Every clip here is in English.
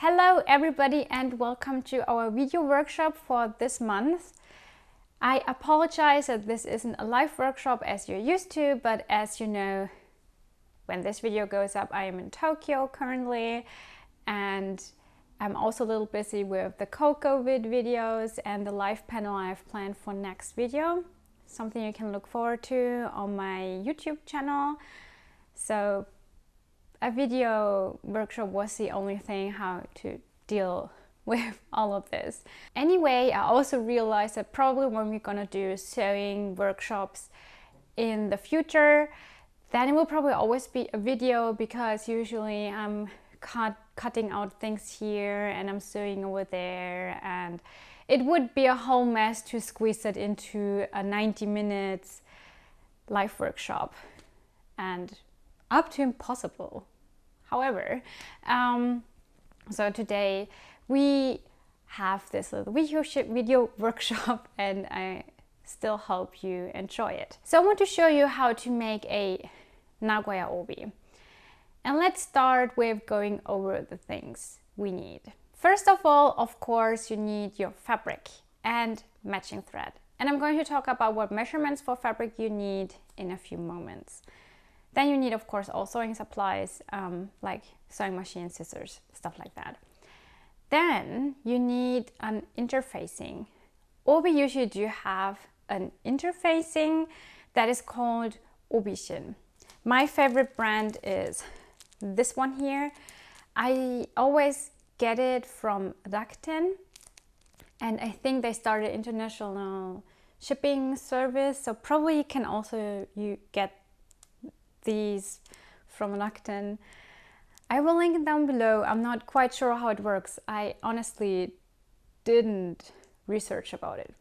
Hello everybody and welcome to our video workshop for this month. I apologize that this isn't a live workshop as you're used to, but as you know, when this video goes up, I am in Tokyo currently, and I'm also a little busy with the COVID videos and the live panel I have planned for next video. Something you can look forward to on my YouTube channel. So a video workshop was the only thing how to deal with all of this. Anyway, I also realized that probably when we're gonna do sewing workshops in the future, then it will probably always be a video, because usually I'm cutting out things here and I'm sewing over there, and it would be a whole mess to squeeze it into a 90 minutes live workshop, and up to impossible. However, so today we have this little video workshop, and I still hope you enjoy it. So I want to show you how to make a Nagoya obi. And let's start with going over the things we need. First of all, of course, you need your fabric and matching thread. And I'm going to talk about what measurements for fabric you need in a few moments. Then you need, of course, all sewing supplies, like sewing machine, scissors, stuff like that. Then you need an interfacing. Obi usually do have an interfacing that is called Obishin. My favorite brand is this one here. I always get it from Rakuten, and I think they started international shipping service, so probably you can also get these from Rakuten. I will link it down below. I'm not quite sure how it works. I honestly didn't research about it.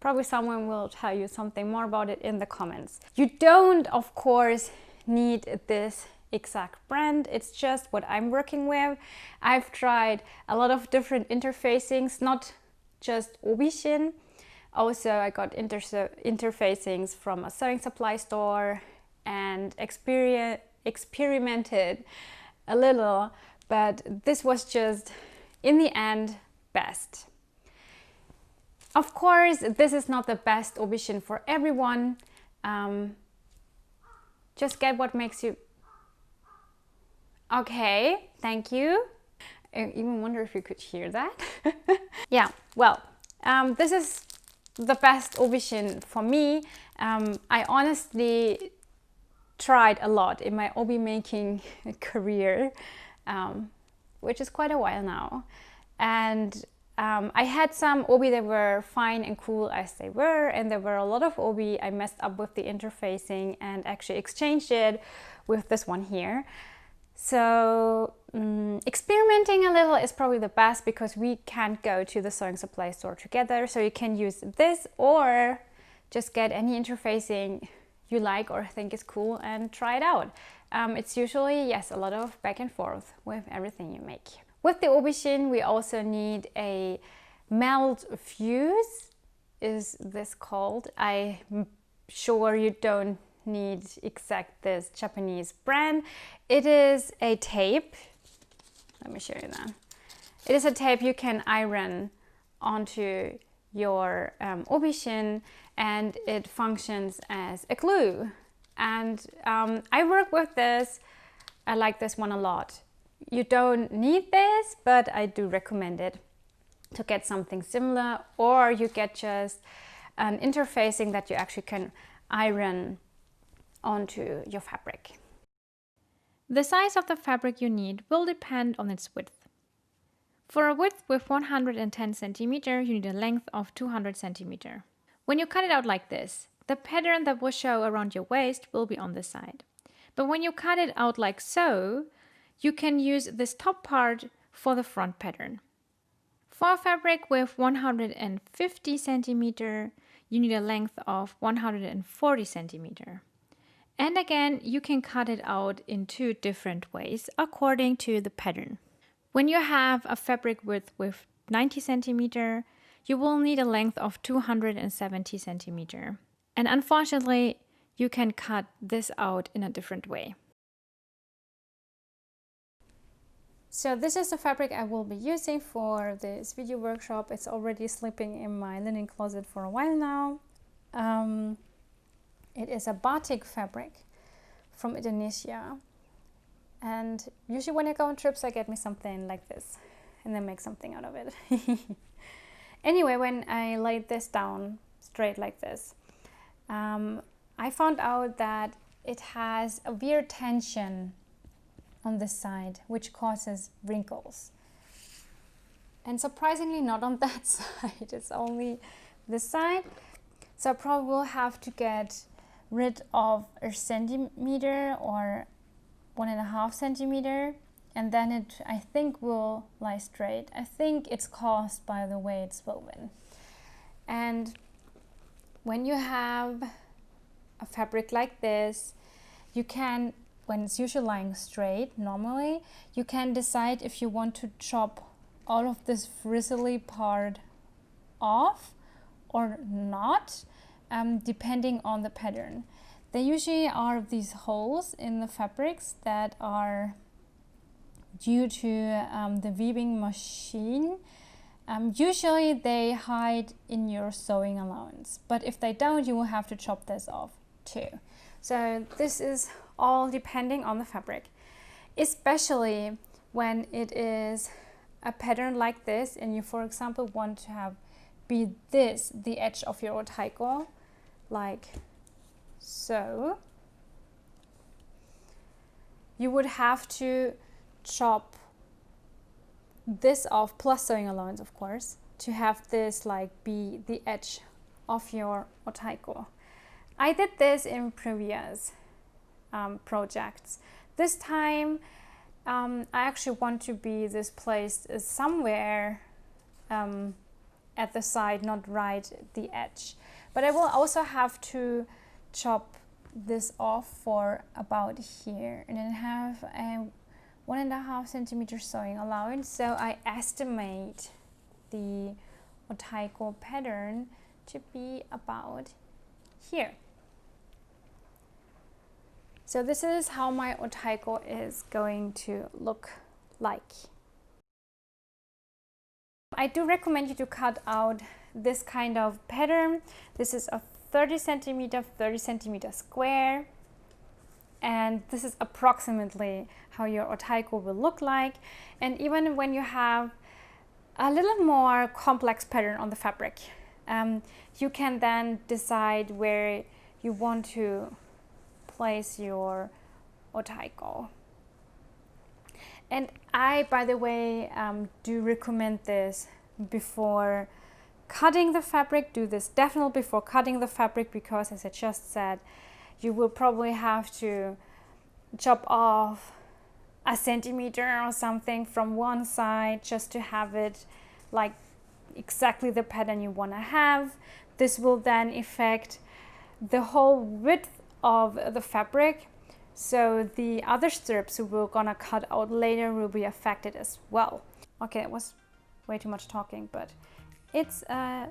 Probably someone will tell you something more about it in the comments. You don't, of course, need this exact brand. It's just what I'm working with. I've tried a lot of different interfacings, not just Obishin. Also, I got interfacings from a sewing supply store and experimented a little, but this was just, in the end, best. Of course, this is not the best Obishin for everyone. Just get what makes you... Okay, thank you. I even wonder if you could hear that. Yeah, well, this is the best Obishin for me. I honestly tried a lot in my obi making career, which is quite a while now, and I had some obi that were fine and cool as they were, and there were a lot of obi I messed up with the interfacing and actually exchanged it with this one here. So experimenting a little is probably the best, because we can't go to the sewing supply store together, so you can use this or just get any interfacing you like or think is cool and try it out. It's usually, yes, a lot of back and forth with everything you make. With the Obishin, we also need a melt fuse, is this called. I'm sure you don't need exact this Japanese brand. It is a tape. Let me show you that. It is a tape you can iron onto your Obishin, and it functions as a glue. And I work with this. I like this one a lot. You don't need this, but I do recommend it to get something similar, or you get just an interfacing that you actually can iron onto your fabric. The size of the fabric you need will depend on its width. For a width with 110 cm, you need a length of 200 cm. When you cut it out like this, the pattern that will show around your waist will be on this side. But when you cut it out like so, you can use this top part for the front pattern. For a fabric with 150 cm, you need a length of 140 cm. And again, you can cut it out in two different ways according to the pattern. When you have a fabric width with 90 cm, you will need a length of 270 cm. And unfortunately, you can cut this out in a different way. So this is the fabric I will be using for this video workshop. It's already sleeping in my linen closet for a while now. It is a batik fabric from Indonesia. And usually when I go on trips, I get me something like this and then make something out of it. Anyway, when I laid this down straight like this, I found out that it has a weird tension on this side, which causes wrinkles. And surprisingly not on that side, it's only this side. So I probably will have to get rid of a centimeter or 1.5 centimeter, and then it, I think, will lie straight. I think it's caused by the way it's woven. And when you have a fabric like this, you can, when it's usually lying straight normally, you can decide if you want to chop all of this frizzly part off or not, depending on the pattern. There usually are these holes in the fabrics that are due to the weaving machine. Usually they hide in your sewing allowance, but if they don't, you will have to chop this off too. So this is all depending on the fabric, especially when it is a pattern like this and you, for example, want to have be this the edge of your otaiko, like so. You would have to chop this off, plus sewing allowance of course, to have this like be the edge of your otaiko. I did this in previous projects. This time I actually want to be this placed somewhere at the side, not right at the edge. But I will also have to chop this off for about here and then have a 1.5 centimeter sewing allowance. So I estimate the otaiko pattern to be about here. So this is how my otaiko is going to look like. I do recommend you to cut out this kind of pattern. This is a 30 centimeter square, and this is approximately how your otaiko will look like. And even when you have a little more complex pattern on the fabric, you can then decide where you want to place your otaiko. And I, by the way, do recommend this before cutting the fabric. Do this definitely before cutting the fabric, because as I just said, you will probably have to chop off a centimeter or something from one side just to have it like exactly the pattern you want to have. This will then affect the whole width of the fabric, so the other strips we're gonna cut out later will be affected as well. Okay, it was way too much talking, but it's a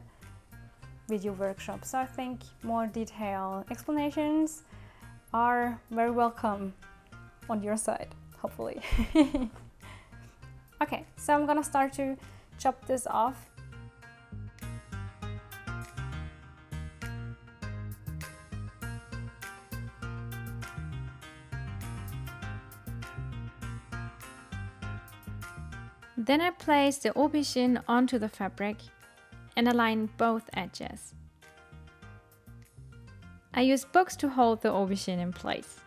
video workshop, so I think more detailed explanations are very welcome on your side, hopefully. Okay, so I'm gonna start to chop this off. Then I place the obishin onto the fabric and align both edges. I use books to hold the obishin in place.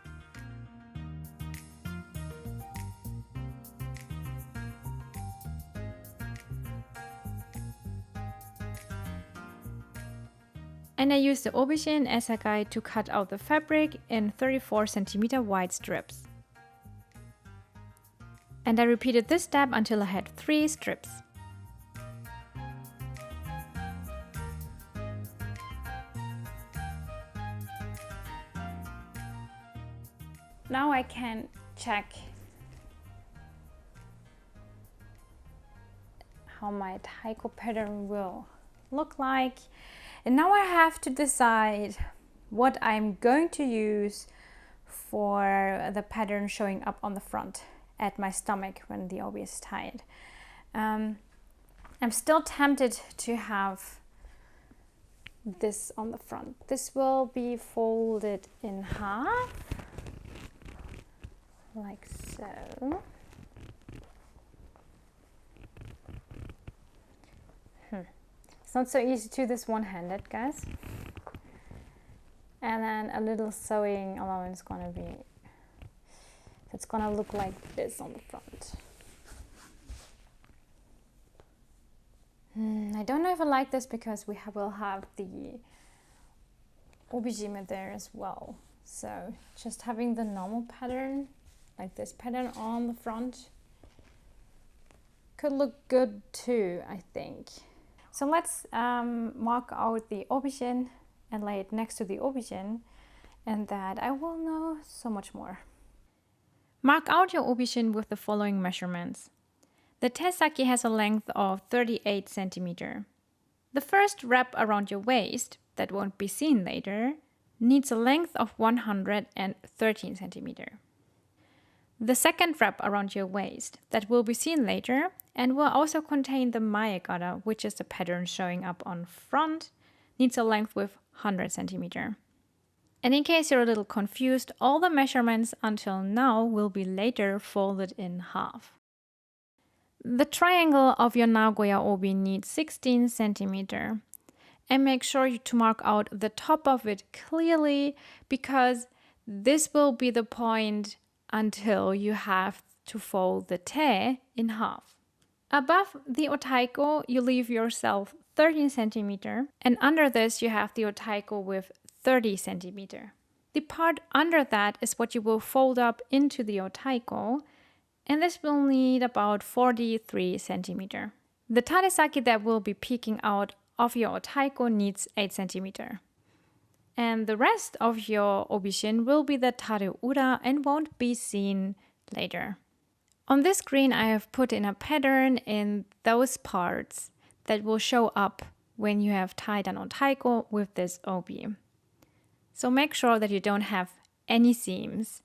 And I use the obishin as a guide to cut out the fabric in 34 centimeter wide strips. And I repeated this step until I had 3 strips. Now I can check how my taiko pattern will look like. And now I have to decide what I'm going to use for the pattern showing up on the front. at my stomach when the obi is tied. I'm still tempted to have this on the front. This will be folded in half, like so. It's not so easy to do this one-handed, guys. And then a little sewing allowance gonna be, it's gonna look like this on the front. I don't know if I like this because we will have the obijime there as well. So just having the normal pattern, like this pattern on the front, could look good too, I think. So let's mark out the obijin and lay it next to the obijin, and that I will know so much more. Mark out your obijin with the following measurements. The tesaki has a length of 38 centimeters. The first wrap around your waist, that won't be seen later, needs a length of 113 centimeters. The second wrap around your waist, that will be seen later, and will also contain the maegara, which is the pattern showing up on front, needs a length with 100 centimeters. And in case you're a little confused, all the measurements until now will be later folded in half. The triangle of your Nagoya obi needs 16 centimeters. And make sure to mark out the top of it clearly, because this will be the point until you have to fold the te in half. Above the otaiko, you leave yourself 13 centimeters, and under this you have the otaiko with 30 centimeters. The part under that is what you will fold up into the otaiko, and this will need about 43 centimeters. The taresaki that will be peeking out of your otaiko needs 8 centimeters. And the rest of your obishin will be the tareura and won't be seen later. On this screen I have put in a pattern in those parts that will show up when you have tied an otaiko with this obi. So make sure that you don't have any seams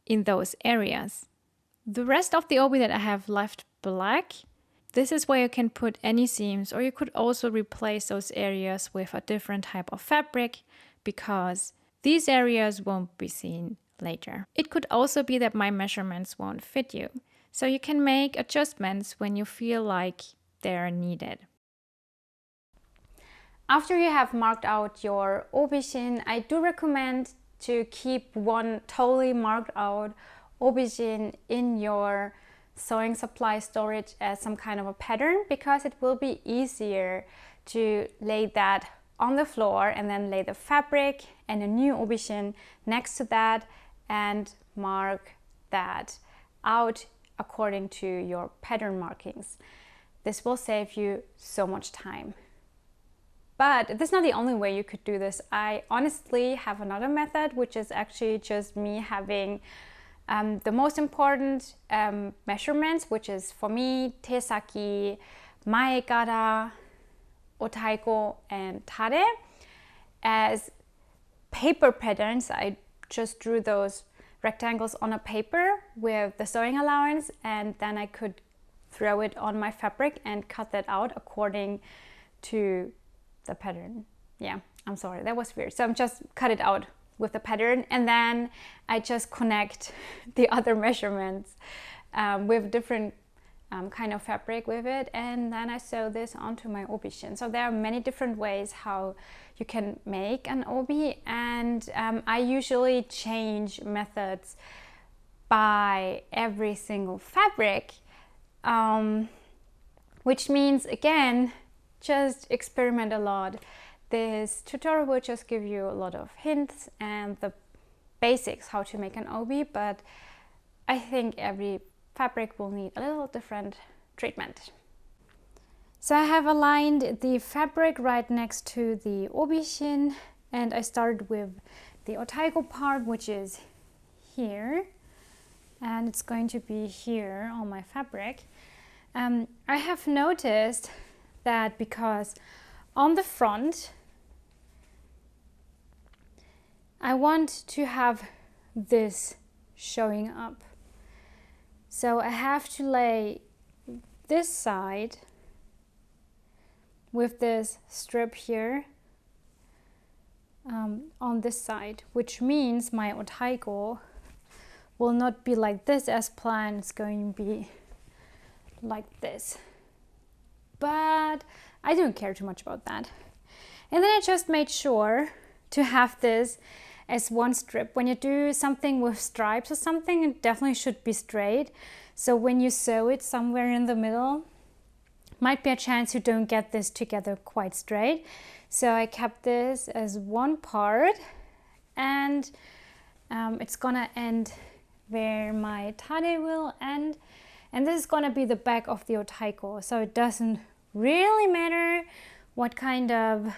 in those areas. The rest of the obi that I have left black, this is where you can put any seams, or you could also replace those areas with a different type of fabric, because these areas won't be seen later. It could also be that my measurements won't fit you, so you can make adjustments when you feel like they're needed. After you have marked out your obishin, I do recommend to keep one totally marked out obishin in your sewing supply storage as some kind of a pattern, because it will be easier to lay that on the floor and then lay the fabric and a new obishin next to that and mark that out according to your pattern markings. This will save you so much time. But this is not the only way you could do this. I honestly have another method, which is actually just me having the most important measurements, which is for me tesaki, maegara, otaiko, and tare, as paper patterns. I just drew those rectangles on a paper with the sewing allowance, and then I could throw it on my fabric and cut that out according to the pattern. Yeah, I'm sorry, that was weird. So I'm just cut it out with the pattern, and then I just connect the other measurements with different kind of fabric with it, and then I sew this onto my obishin. So there are many different ways how you can make an obi, and I usually change methods by every single fabric, which means, again, just experiment a lot. This tutorial will just give you a lot of hints and the basics how to make an obi, but I think every fabric will need a little different treatment. So I have aligned the fabric right next to the obishin, and I started with the otaiko part, which is here, and it's going to be here on my fabric. I have noticed that because on the front I want to have this showing up. So I have to lay this side with this strip here on this side, which means my otaiko will not be like this as planned. It's going to be like this. But I don't care too much about that. And then I just made sure to have this as one strip. When you do something with stripes or something, it definitely should be straight. So when you sew it somewhere in the middle, might be a chance you don't get this together quite straight. So I kept this as one part, and it's gonna end where my tade will end. And this is gonna be the back of the otaiko. So it doesn't really matter what kind of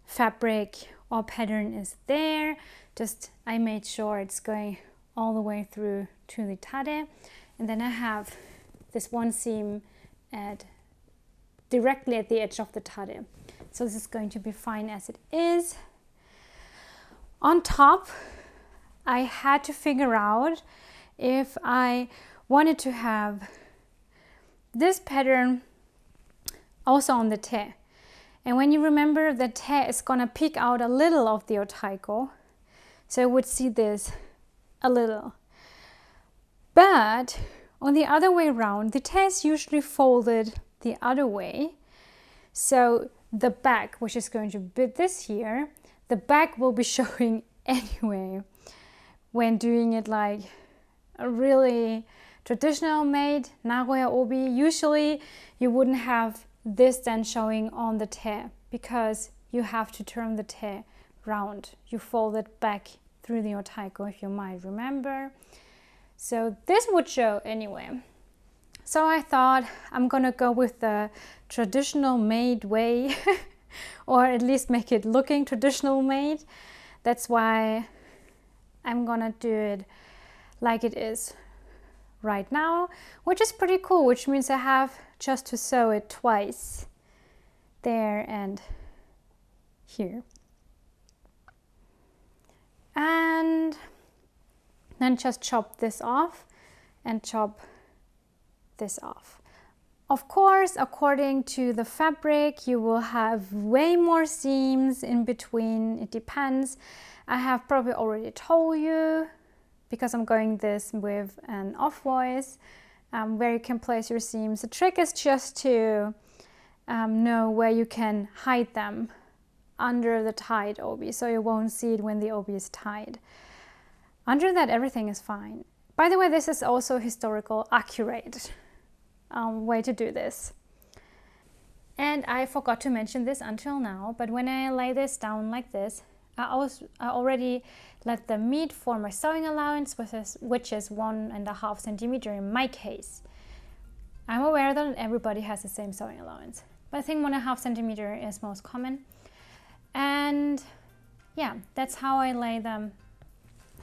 fabric or pattern is there. Just I made sure it's going all the way through to the tade. And then I have this one seam directly at the edge of the tade. So this is going to be fine as it is. On top, I had to figure out if I wanted to have this pattern also on the te. And when you remember, the te is gonna peek out a little of the otaiko, so I would see this a little. But on the other way around, the te is usually folded the other way. So the back, which is going to be this here, the back will be showing anyway when doing it like a really traditional made Nagoya obi. Usually you wouldn't have this then showing on the te because you have to turn the te round. You fold it back through the otaiko, if you might remember. So this would show anyway. So I thought I'm gonna go with the traditional made way or at least make it looking traditional made. That's why I'm gonna do it like it is right now, which is pretty cool, which means I have just to sew it twice, there and here. And then just chop this off and chop this off. Of course, according to the fabric, you will have way more seams in between. It depends. I have probably already told you, because I'm going this with an off voice, where you can place your seams. The trick is just to know where you can hide them under the tied obi, so you won't see it when the obi is tied. Under that, everything is fine. By the way, this is also historical accurate way to do this. And I forgot to mention this until now, but when I lay this down like this, I already let the meat for my sewing allowance, which is 1.5 centimeter in my case. I'm aware that everybody has the same sewing allowance, but I think 1.5 centimeter is most common. And yeah, that's how I lay them.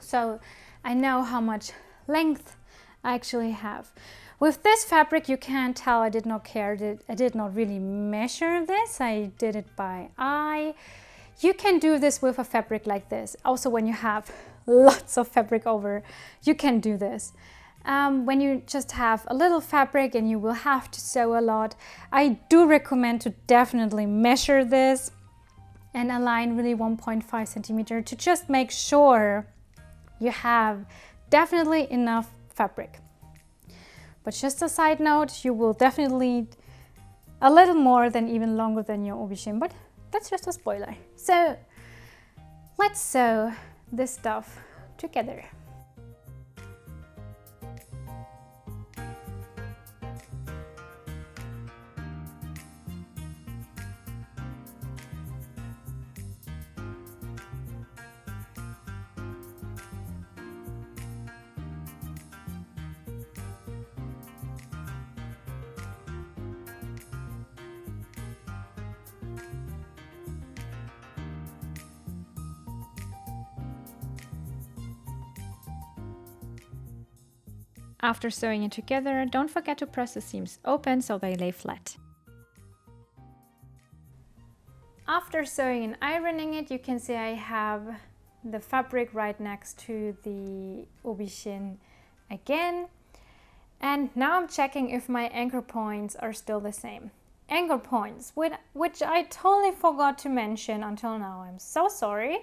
So I know how much length I actually have. With this fabric, you can tell I did not care. I did not really measure this. I did it by eye. You can do this with a fabric like this. Also, when you have lots of fabric over, you can do this. When you just have a little fabric and you will have to sew a lot, I do recommend to definitely measure this and align really 1.5 centimeter to just make sure you have definitely enough fabric. But just a side note, you will definitely need a little more than even longer than your obishin, but that's just a spoiler. So let's sew this stuff together. After sewing it together, don't forget to press the seams open so they lay flat. After sewing and ironing it, you can see I have the fabric right next to the obishin again. And now I'm checking if my anchor points are still the same. Anchor points, which I totally forgot to mention until now. I'm so sorry.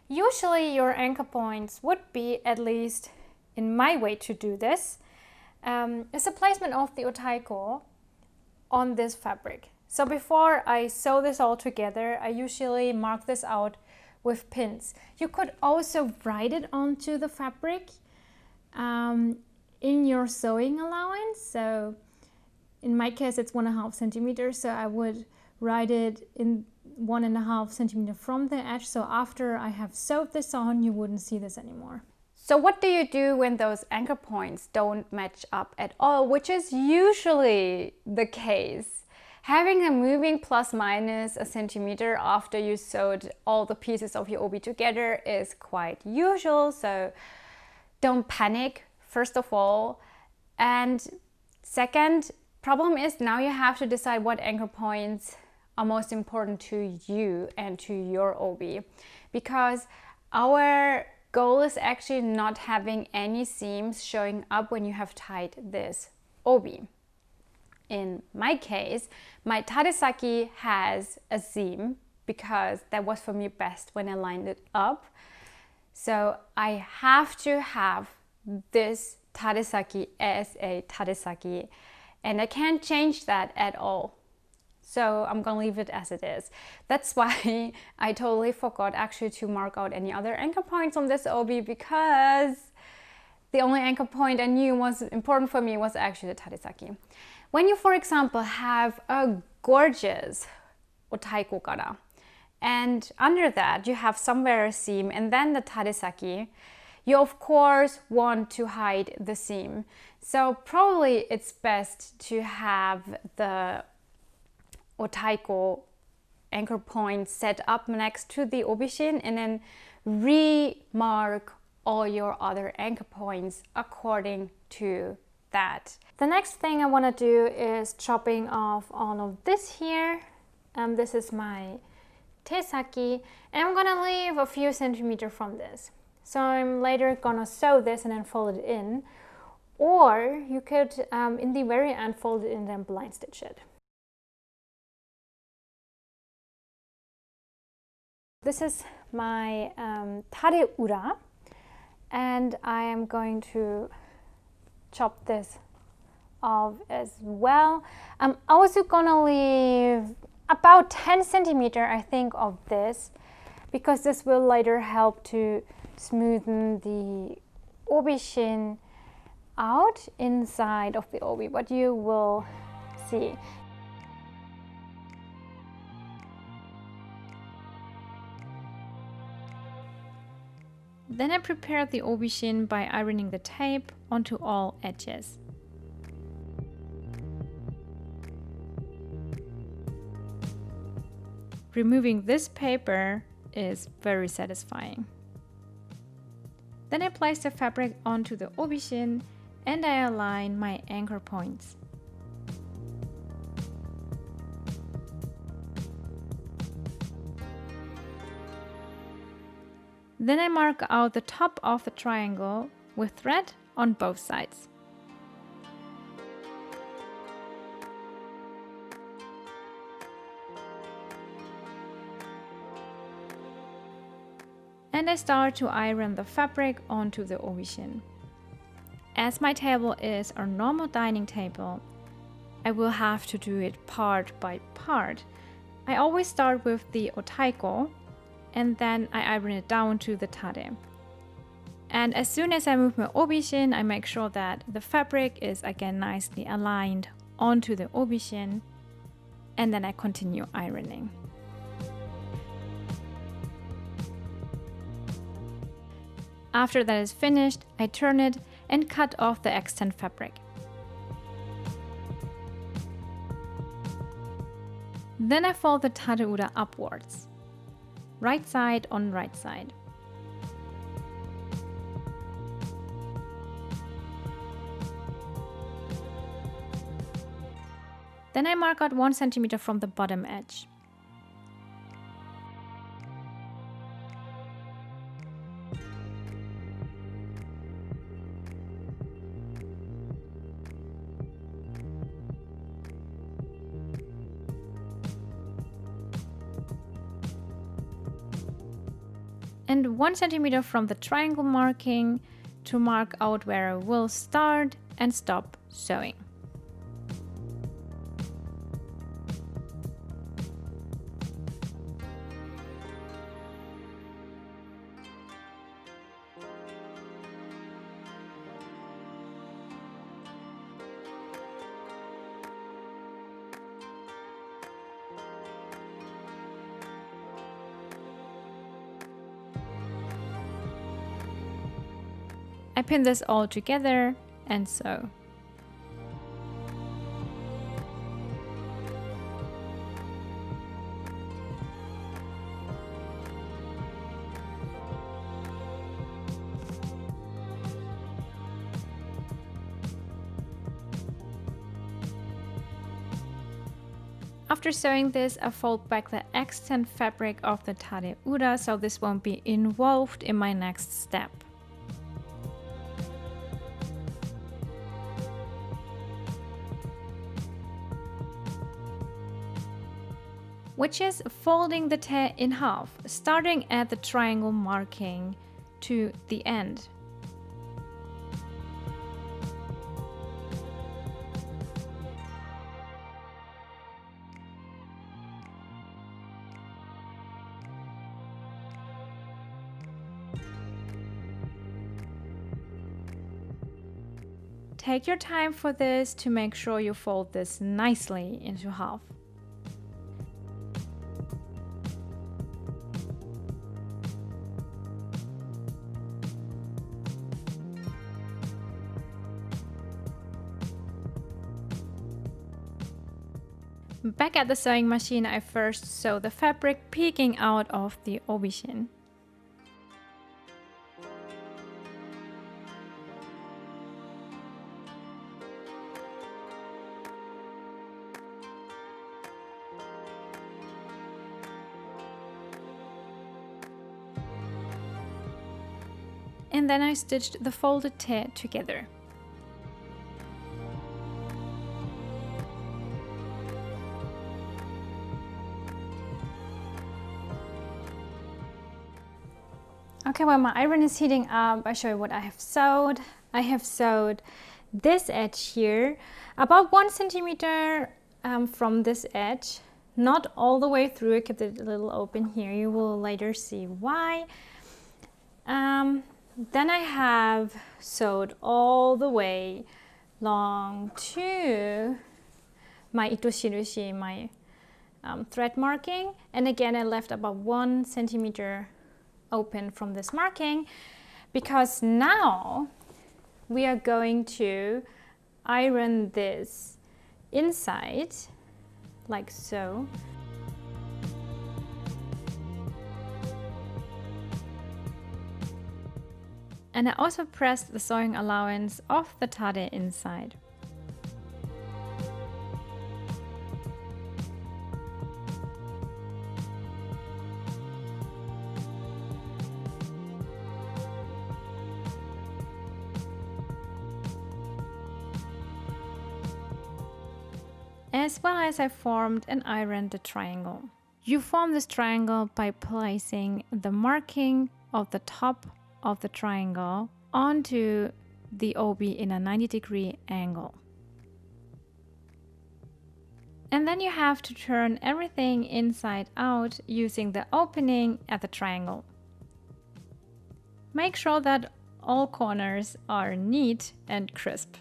Usually your anchor points would be, at least in my way to do this, is the placement of the otaiko on this fabric. So before I sew this all together, I usually mark this out with pins. You could also write it onto the fabric in your sewing allowance. So in my case, it's 1.5 centimeters. So I would write it in 1.5 centimeter from the edge. So after I have sewed this on, you wouldn't see this anymore. So what do you do when those anchor points don't match up at all, which is usually the case? Having a moving plus minus a centimeter after you sewed all the pieces of your obi together is quite usual. So don't panic, first of all. And second, problem is now you have to decide what anchor points are most important to you and to your obi, because our goal is actually not having any seams showing up when you have tied this obi. In my case, my tadesaki has a seam because that was for me best when I lined it up. So I have to have this tadesaki as a tadesaki, and I can't change that at all. So I'm gonna leave it as it is. That's why I totally forgot actually to mark out any other anchor points on this obi, because the only anchor point I knew was important for me was actually the tadesaki. When you, for example, have a gorgeous otaiko kara, and under that you have somewhere a seam and then the tadesaki, you of course want to hide the seam. So probably it's best to have the otaiko anchor point set up next to the obishin and then remark all your other anchor points according to that. The next thing I want to do is chopping off all of this here. This is my teisaki, and I'm gonna leave a few centimeters from this. So I'm later gonna sew this and then fold it in, or you could in the very end fold it in and then blind stitch it. This is my tareura, and I am going to chop this off as well. I'm also gonna leave about 10 centimeters, I think, of this, because this will later help to smoothen the obishin out inside of the obi, but you will see. Then I prepare the obishin by ironing the tape onto all edges. Removing this paper is very satisfying. Then I place the fabric onto the obishin and I align my anchor points. Then I mark out the top of the triangle with thread on both sides. And I start to iron the fabric onto the obishin. As my table is a normal dining table, I will have to do it part by part. I always start with the otaiko, and then I iron it down to the tade. And as soon as I move my obishin, I make sure that the fabric is again nicely aligned onto the obishin, and then I continue ironing. After that is finished, I turn it and cut off the extant fabric. Then I fold the tareura upwards, right side on right side. Then I mark out 1 centimeter from the bottom edge. and 1 centimeter from the triangle marking to mark out where I will start and stop sewing. I pin this all together and sew. After sewing this, I fold back the extant fabric of the tade ura so this won't be involved in my next step. Which is folding the te in half, starting at the triangle marking to the end. Take your time for this to make sure you fold this nicely into half. Back at the sewing machine, I first sew the fabric peeking out of the obishin. And then I stitched the folded te together. Okay, while my iron is heating up, I show you what I have sewed. I have sewed this edge here, about 1 centimeter from this edge, not all the way through. I kept it a little open here. You will later see why. Then I have sewed all the way long to my itoshirishi, my thread marking, and again I left about 1 centimeter open from this marking because now we are going to iron this inside like so. And I also pressed the sewing allowance of the tade inside. As well as I formed and ironed the triangle. You form this triangle by placing the marking of the top of the triangle onto the obi in a 90-degree angle. And then you have to turn everything inside out using the opening at the triangle. Make sure that all corners are neat and crisp.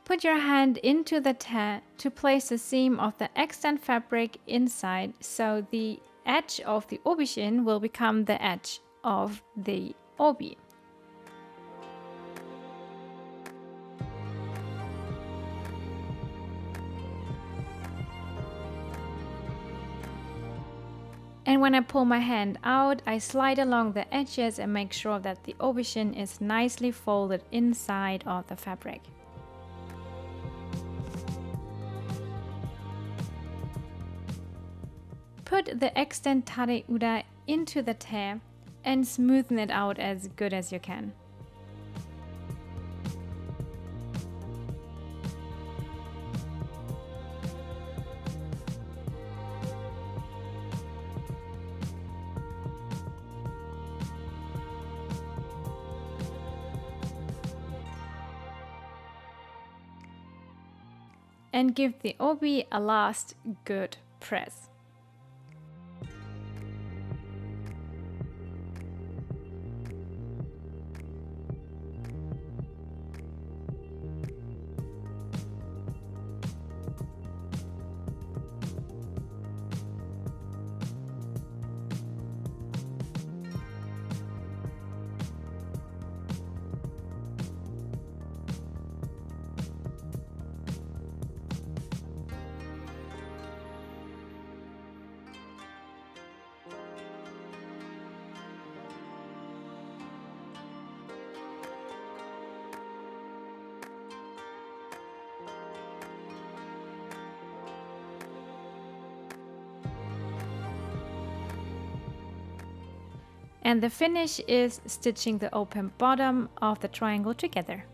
Put your hand into the te to place the seam of the extant fabric inside so the edge of the obishin will become the edge of the obi. And when I pull my hand out, I slide along the edges and make sure that the obishin is nicely folded inside of the fabric. Put the extant tade ura into the te and smoothen it out as good as you can. and give the obi a last good press. And the finish is stitching the open bottom of the triangle together.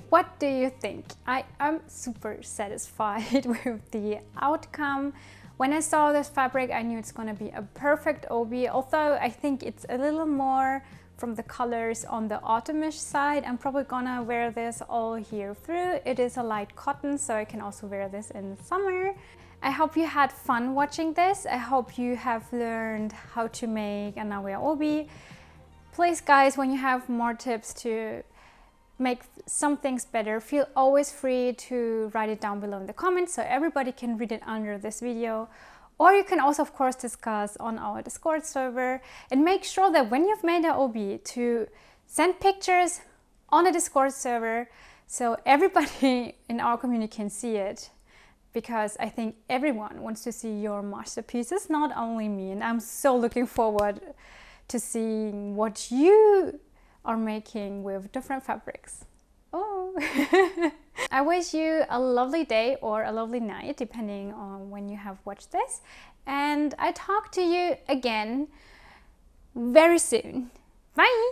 What do you think? I am super satisfied with the outcome. When I saw this fabric, I knew it's gonna be a perfect obi, although I think it's a little more from the colors on the autumnish side. I'm probably gonna wear this all year through. It is a light cotton, so I can also wear this in summer. I hope you had fun watching this. I hope you have learned how to make a Nagoya obi. Please guys, when you have more tips to make some things better, feel always free to write it down below in the comments so everybody can read it under this video. Or you can also, of course, discuss on our Discord server, and make sure that when you've made an obi to send pictures on the Discord server so everybody in our community can see it, because I think everyone wants to see your masterpieces, not only me, and I'm so looking forward to seeing what you are making with different fabrics. Oh! I wish you a lovely day or a lovely night, depending on when you have watched this. And I talk to you again very soon. Bye!